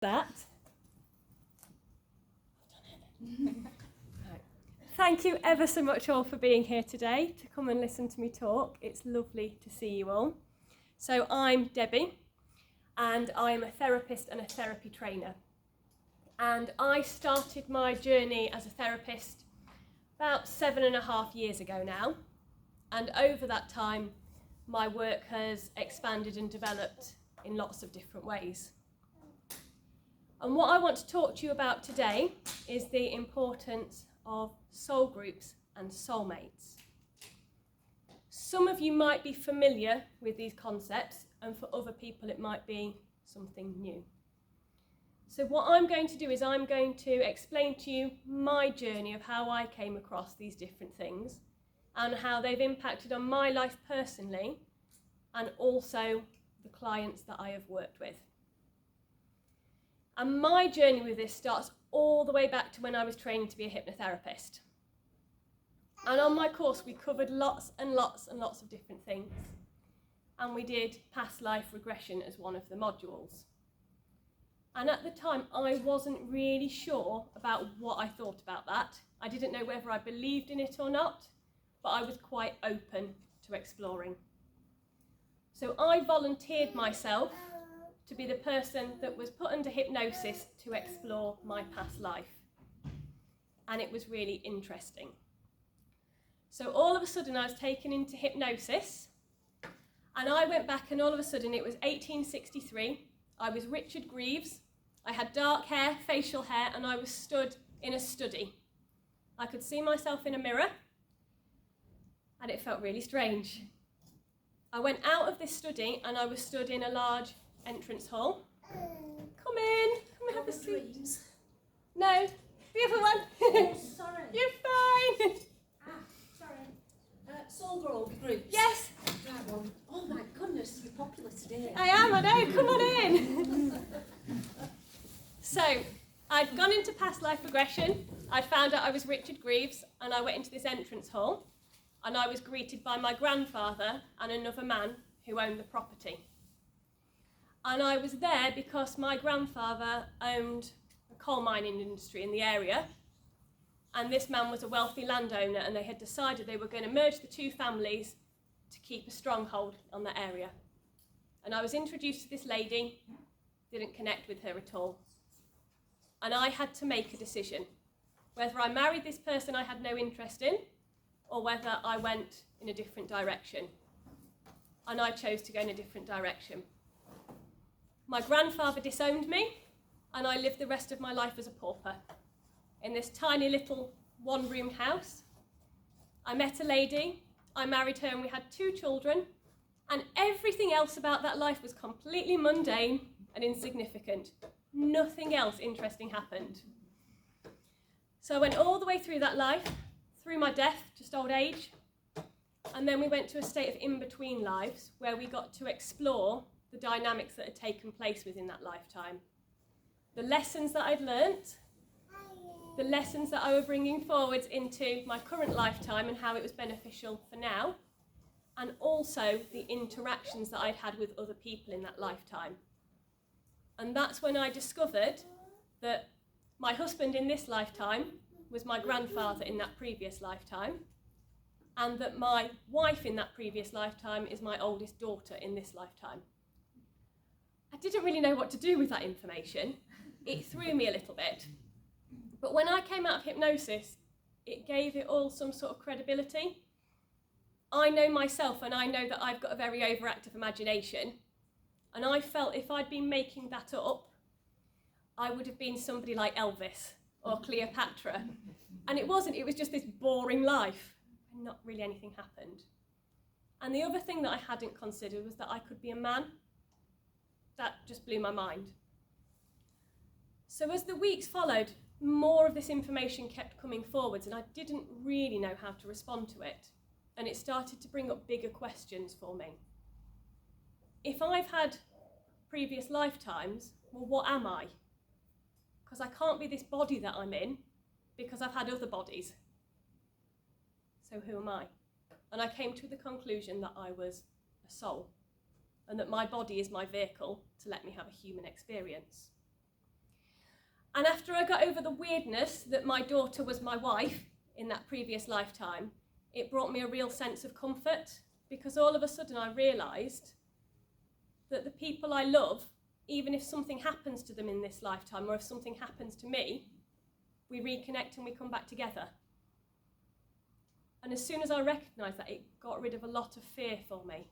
that. Right. Thank you ever so much all for being here today to come and listen to me talk. It's lovely to see you all. So I'm Debbie and I'm a therapist and a therapy trainer. And I started my journey as a therapist about 7.5 years ago now. And over that time, my work has expanded and developed in lots of different ways. And what I want to talk to you about today is the importance of soul groups and soulmates. Some of you might be familiar with these concepts, and for other people it might be something new. So what I'm going to do is I'm going to explain to you my journey of how I came across these different things and how they've impacted on my life personally and also the clients that I have worked with. And my journey with this starts all the way back to when I was training to be a hypnotherapist. And on my course we covered lots and lots and lots of different things. And we did past life regression as one of the modules. And at the time I wasn't really sure about what I thought about that. I didn't know whether I believed in it or not, but I was quite open to exploring. So I volunteered myself to be the person that was put under hypnosis to explore my past life. And it was really interesting. So all of a sudden I was taken into hypnosis and I went back and all of a sudden it was 1863. I was Richard Greaves. I had dark hair, facial hair, and I was stood in a study. I could see myself in a mirror and it felt really strange. I went out of this study and I was stood in a large entrance hall. Come in, come and have a seat. Dreams. No, the other one. Oh, sorry. You're fine. Sorry. Soul groups. Yes. That one. Oh my goodness, you're popular today. I am, I know, come on in. So, I'd gone into past life regression. I found out I was Richard Greaves and I went into this entrance hall and I was greeted by my grandfather and another man who owned the property. And I was there because my grandfather owned a coal mining industry in the area. And this man was a wealthy landowner and they had decided they were going to merge the two families to keep a stronghold on the area. And I was introduced to this lady, didn't connect with her at all. And I had to make a decision, whether I married this person I had no interest in or whether I went in a different direction. And I chose to go in a different direction. My grandfather disowned me, and I lived the rest of my life as a pauper in this tiny little one-room house. I met a lady, I married her, and we had 2 children, and everything else about that life was completely mundane and insignificant. Nothing else interesting happened. So I went all the way through that life, through my death, just old age, and then we went to a state of in-between lives where we got to explore the dynamics that had taken place within that lifetime. The lessons that I'd learnt, the lessons that I were bringing forwards into my current lifetime and how it was beneficial for now, and also the interactions that I'd had with other people in that lifetime. And that's when I discovered that my husband in this lifetime was my grandfather in that previous lifetime, and that my wife in that previous lifetime is my oldest daughter in this lifetime. I didn't really know what to do with that information. It threw me a little bit. But when I came out of hypnosis, it gave it all some sort of credibility. I know myself and I know that I've got a very overactive imagination. And I felt if I'd been making that up, I would have been somebody like Elvis or Cleopatra. And it wasn't, it was just this boring life. And not really anything happened. And the other thing that I hadn't considered was that I could be a man. That just blew my mind. So as the weeks followed, more of this information kept coming forwards and I didn't really know how to respond to it. And it started to bring up bigger questions for me. If I've had previous lifetimes, well, what am I? Because I can't be this body that I'm in because I've had other bodies. So who am I? And I came to the conclusion that I was a soul and that my body is my vehicle to let me have a human experience. I got over the weirdness that my daughter was my wife in that previous lifetime, it brought me a real sense of comfort, because all of a sudden I realised that the people I love, even if something happens to them in this lifetime, or if something happens to me, we reconnect and we come back together. And as soon as I recognised that, it got rid of a lot of fear for me.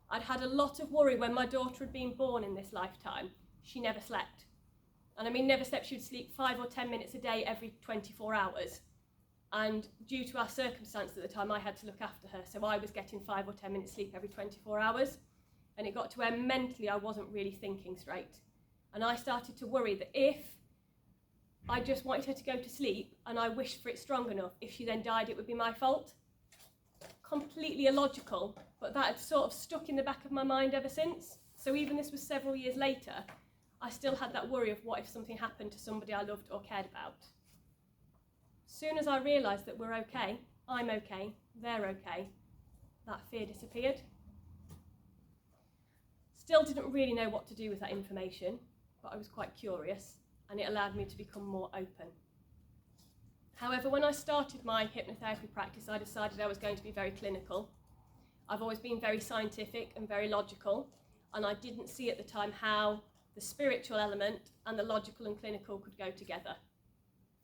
I'd had a lot of worry when my daughter had been born in this lifetime. She never slept. And I mean never slept, she would sleep 5 or 10 minutes a day every 24 hours. And due to our circumstances at the time, I had to look after her. So I was getting 5 or 10 minutes sleep every 24 hours. And it got to where mentally I wasn't really thinking straight. And I started to worry that if I just wanted her to go to sleep and I wished for it strong enough, if she then died, it would be my fault. Completely illogical, but that had sort of stuck in the back of my mind ever since. So even this was several years later, I still had that worry of what if something happened to somebody I loved or cared about. As soon as I realised that we're okay, I'm okay, they're okay, that fear disappeared. Still didn't really know what to do with that information, but I was quite curious, and it allowed me to become more open. However, when I started my hypnotherapy practice, I decided I was going to be very clinical. I've always been very scientific and very logical, and I didn't see at the time how the spiritual element and the logical and clinical could go together.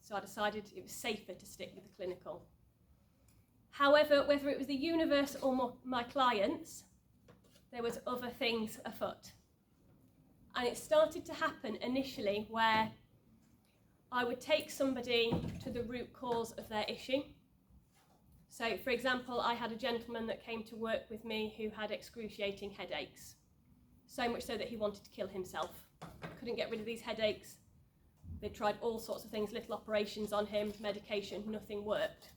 So I decided it was safer to stick with the clinical. However, whether it was the universe or my clients, there was other things afoot. And it started to happen initially where I would take somebody to the root cause of their issue. So, for example, I had a gentleman that came to work with me who had excruciating headaches. So much so that he wanted to kill himself. Couldn't get rid of these headaches. They tried all sorts of things, little operations on him, medication, nothing worked.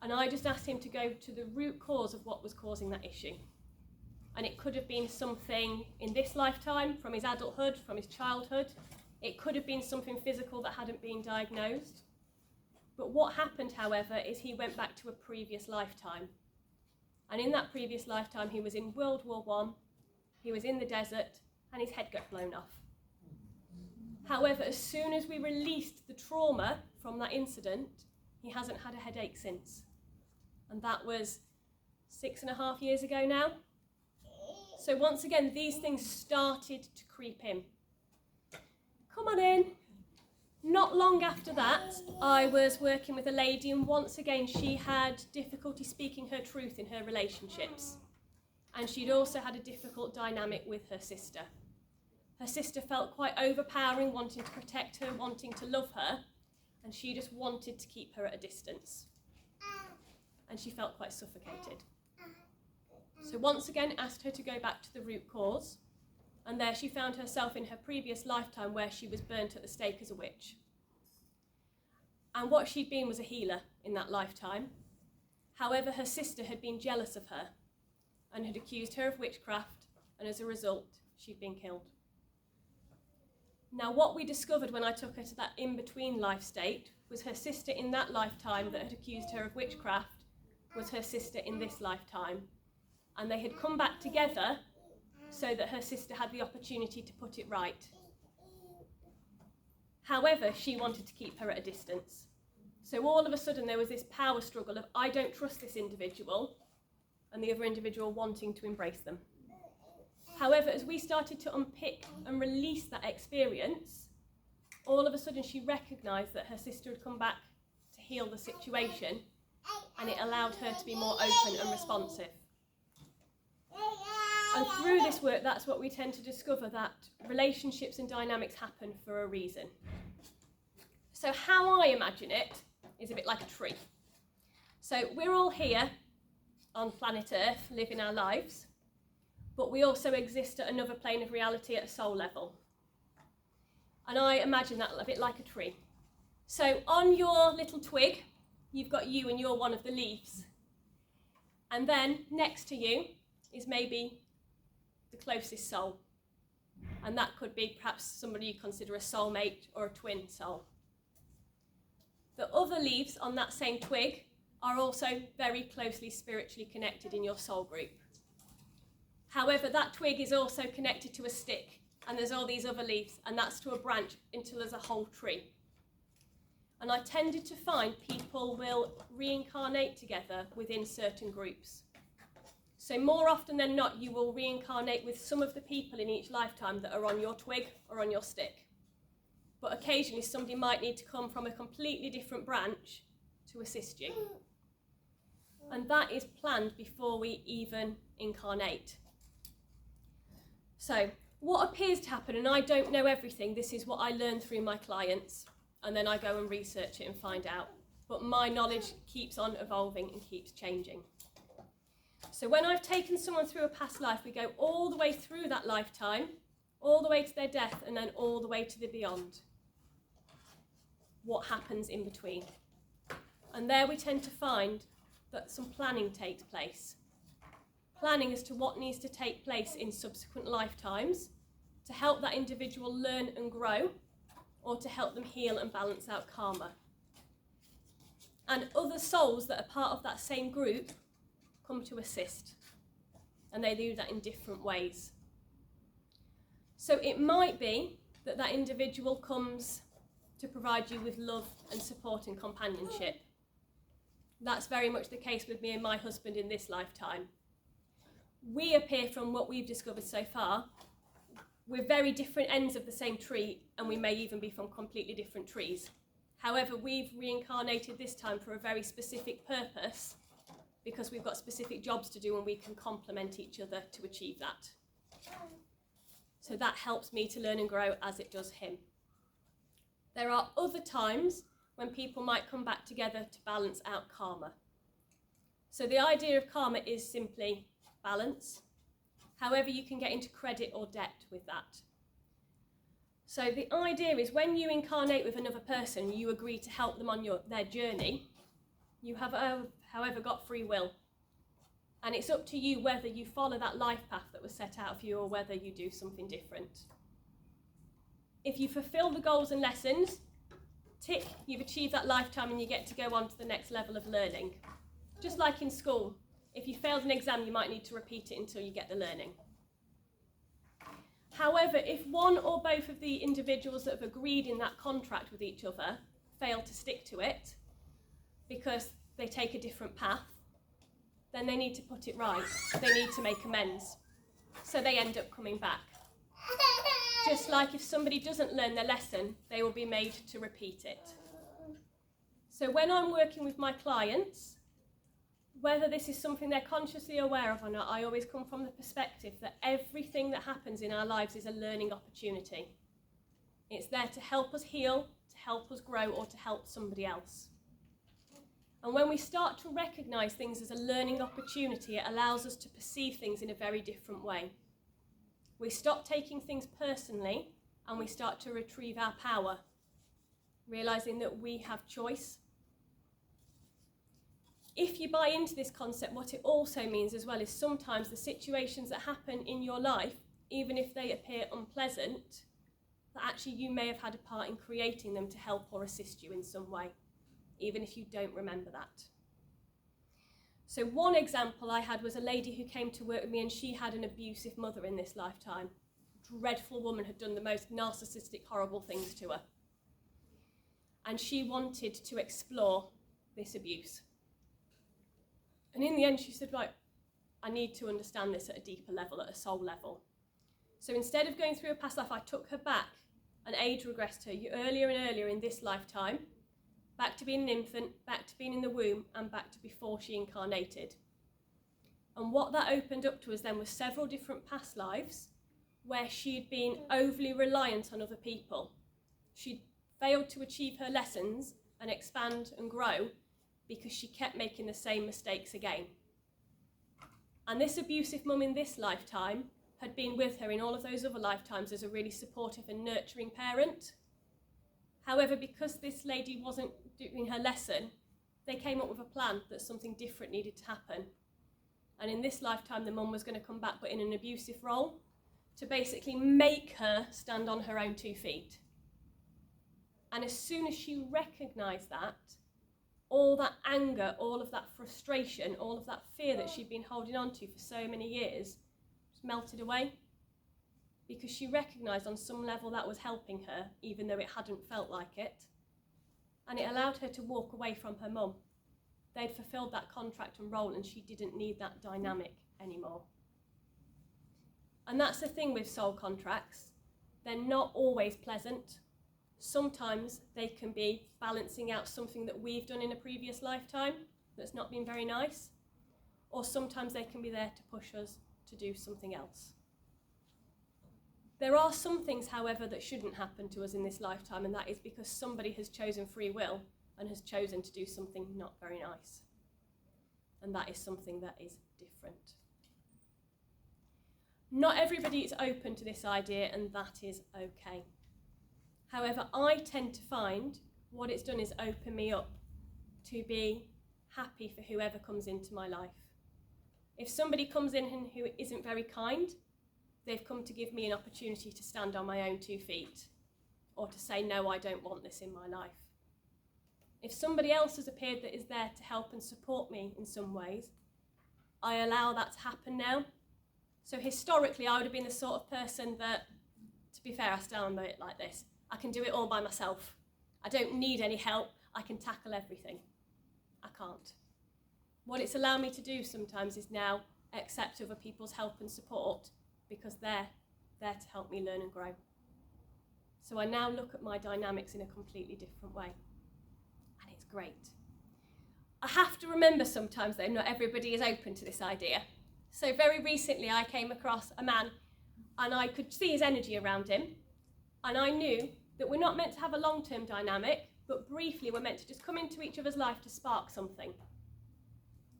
And I just asked him to go to the root cause of what was causing that issue. And it could have been something in this lifetime, from his adulthood, from his childhood. It could have been something physical that hadn't been diagnosed. But what happened, however, is he went back to a previous lifetime. And in that previous lifetime, he was in World War I, he was in the desert, and his head got blown off. However, as soon as we released the trauma from that incident, he hasn't had a headache since. And that was 6.5 years ago now. So once again, these things started to creep in. Come on in. Not long after that, I was working with a lady, and once again, she had difficulty speaking her truth in her relationships. And she'd also had a difficult dynamic with her sister. Her sister felt quite overpowering, wanting to protect her, wanting to love her, and she just wanted to keep her at a distance. And she felt quite suffocated. So once again, asked her to go back to the root cause, and there she found herself in her previous lifetime where she was burnt at the stake as a witch. And what she'd been was a healer in that lifetime. However, her sister had been jealous of her and had accused her of witchcraft, and as a result, she'd been killed. Now, what we discovered when I took her to that in-between life state was her sister in that lifetime that had accused her of witchcraft was her sister in this lifetime. And they had come back together so that her sister had the opportunity to put it right. However, she wanted to keep her at a distance. So all of a sudden there was this power struggle of, I don't trust this individual, and the other individual wanting to embrace them. However, as we started to unpick and release that experience, all of a sudden she recognised that her sister had come back to heal the situation, and it allowed her to be more open and responsive. And through this work, that's what we tend to discover, that relationships and dynamics happen for a reason. So how I imagine it is a bit like a tree. So we're all here on planet Earth, living our lives, but we also exist at another plane of reality at a soul level. And I imagine that a bit like a tree. So on your little twig, you've got you and you're one of the leaves. And then next to you is maybe the closest soul. And that could be perhaps somebody you consider a soulmate or a twin soul. The other leaves on that same twig are also very closely spiritually connected in your soul group. However, that twig is also connected to a stick, and there's all these other leaves, and that's to a branch until there's a whole tree. And I tended to find people will reincarnate together within certain groups. So more often than not, you will reincarnate with some of the people in each lifetime that are on your twig or on your stick. But occasionally somebody might need to come from a completely different branch to assist you. And that is planned before we even incarnate. So what appears to happen, and I don't know everything, this is what I learn through my clients, and then I go and research it and find out. But my knowledge keeps on evolving and keeps changing. So when I've taken someone through a past life, we go all the way through that lifetime, all the way to their death, and then all the way to the beyond. What happens in between? And there we tend to find that some planning takes place. Planning as to what needs to take place in subsequent lifetimes to help that individual learn and grow, or to help them heal and balance out karma. And other souls that are part of that same group come to assist, and they do that in different ways. So it might be that that individual comes to provide you with love and support and companionship. That's very much the case with me and my husband in this lifetime. We appear, from what we've discovered so far, we're very different ends of the same tree, and we may even be from completely different trees. However, we've reincarnated this time for a very specific purpose, because we've got specific jobs to do and we can complement each other to achieve that. So that helps me to learn and grow as it does him. There are other times when people might come back together to balance out karma. So the idea of karma is simply balance. However, you can get into credit or debt with that. So the idea is when you incarnate with another person, you agree to help them on their journey, you have, however, got free will. And it's up to you whether you follow that life path that was set out for you or whether you do something different. If you fulfill the goals and lessons, tick, you've achieved that lifetime and you get to go on to the next level of learning. Just like in school, if you failed an exam, you might need to repeat it until you get the learning. However, if one or both of the individuals that have agreed in that contract with each other fail to stick to it because they take a different path, then they need to put it right. They need to make amends. So they end up coming back. Just like if somebody doesn't learn their lesson, they will be made to repeat it. So when I'm working with my clients, whether this is something they're consciously aware of or not, I always come from the perspective that everything that happens in our lives is a learning opportunity. It's there to help us heal, to help us grow, or to help somebody else. And when we start to recognise things as a learning opportunity, it allows us to perceive things in a very different way. We stop taking things personally and we start to retrieve our power, realising that we have choice. If you buy into this concept, what it also means as well is sometimes the situations that happen in your life, even if they appear unpleasant, that actually you may have had a part in creating them to help or assist you in some way, even if you don't remember that. So one example I had was a lady who came to work with me and she had an abusive mother in this lifetime. Dreadful woman, had done the most narcissistic, horrible things to her. And she wanted to explore this abuse. And in the end she said, right, I need to understand this at a deeper level, at a soul level. So instead of going through a past life, I took her back and age regressed her earlier and earlier in this lifetime, back to being an infant, back to being in the womb, and back to before she incarnated. And what that opened up to us then was several different past lives where she had been overly reliant on other people. She'd failed to achieve her lessons and expand and grow because she kept making the same mistakes again. And this abusive mum in this lifetime had been with her in all of those other lifetimes as a really supportive and nurturing parent. However, because this lady wasn't doing her lesson, they came up with a plan that something different needed to happen. And in this lifetime, the mum was going to come back, but in an abusive role, to basically make her stand on her own 2 feet. And as soon as she recognised that, all that anger, all of that frustration, all of that fear that she'd been holding on to for so many years just melted away. because she recognised on some level that was helping her, even though it hadn't felt like it. And it allowed her to walk away from her mum. They'd fulfilled that contract and role, and she didn't need that dynamic anymore. And that's the thing with soul contracts. They're not always pleasant. Sometimes they can be balancing out something that we've done in a previous lifetime that's not been very nice. Or sometimes they can be there to push us to do something else. There are some things, however, that shouldn't happen to us in this lifetime, and that is because somebody has chosen free will and has chosen to do something not very nice. And that is something that is different. Not everybody is open to this idea, and that is okay. However, I tend to find what it's done is open me up to be happy for whoever comes into my life. If somebody comes in who isn't very kind, they've come to give me an opportunity to stand on my own 2 feet, or to say, no, I don't want this in my life. If somebody else has appeared that is there to help and support me in some ways, I allow that to happen now. So historically, I would have been the sort of person that, to be fair, I stand on it like this. I can do it all by myself. I don't need any help. I can tackle everything. I can't. What it's allowed me to do sometimes is now accept other people's help and support, because they're there to help me learn and grow. So I now look at my dynamics in a completely different way. And it's great. I have to remember sometimes, though, not everybody is open to this idea. So very recently I came across a man, and I could see his energy around him, and I knew that we're not meant to have a long-term dynamic, but briefly we're meant to just come into each other's life to spark something.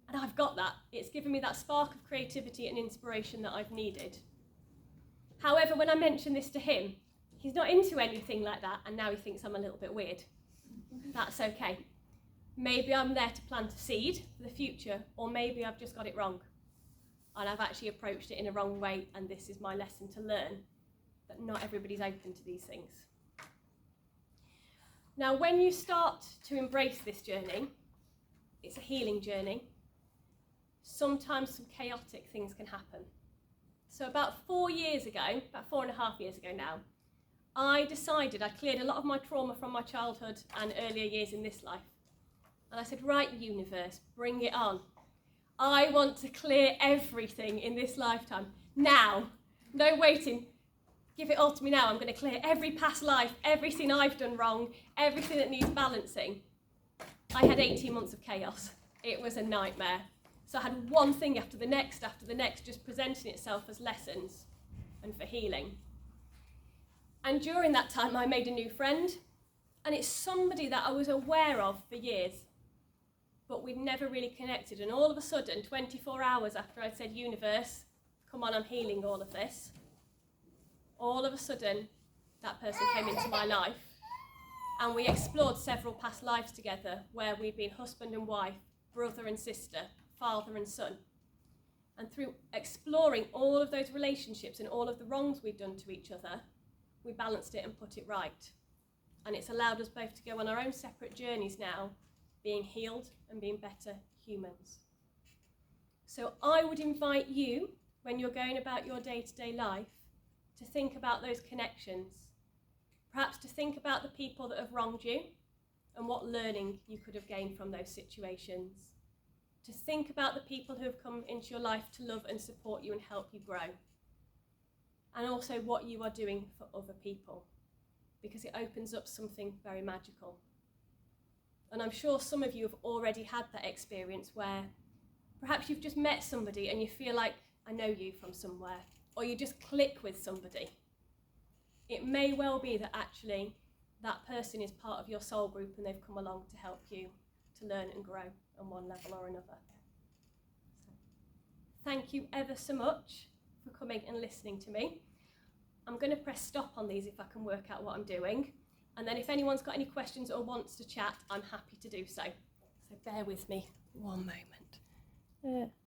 And I've got that. It's given me that spark of creativity and inspiration that I've needed. However, when I mentioned this to him, he's not into anything like that, and now he thinks I'm a little bit weird. That's okay. Maybe I'm there to plant a seed for the future, or maybe I've just got it wrong. And I've actually approached it in a wrong way, and this is my lesson to learn, that not everybody's open to these things. Now, when you start to embrace this journey, it's a healing journey. Sometimes some chaotic things can happen. So about 4 years ago, about 4.5 years ago now, I decided I cleared a lot of my trauma from my childhood and earlier years in this life. And I said, right, universe, bring it on. I want to clear everything in this lifetime. Now. No waiting. Give it all to me now. I'm going to clear every past life, everything I've done wrong, everything that needs balancing. I had 18 months of chaos. It was a nightmare. So I had one thing after the next, just presenting itself as lessons and for healing. And during that time, I made a new friend, and it's somebody that I was aware of for years, but we'd never really connected. And all of a sudden, 24 hours after I'd said, universe, come on, I'm healing all of this, all of a sudden, that person came into my life, and we explored several past lives together where we'd been husband and wife, brother and sister, father and son. And through exploring all of those relationships and all of the wrongs we'd done to each other, we balanced it and put it right. And it's allowed us both to go on our own separate journeys now, being healed and being better humans. So I would invite you, when you're going about your day-to-day life, to think about those connections. Perhaps to think about the people that have wronged you and what learning you could have gained from those situations. To think about the people who have come into your life to love and support you and help you grow. And also what you are doing for other people, because it opens up something very magical. And I'm sure some of you have already had that experience where perhaps you've just met somebody and you feel like, I know you from somewhere, or you just click with somebody. It may well be that actually that person is part of your soul group and they've come along to help you to learn and grow on one level or another. So, thank you ever so much for coming and listening to me. I'm going to press stop on these if I can work out what I'm doing. And then if anyone's got any questions or wants to chat, I'm happy to do so. So bear with me one moment.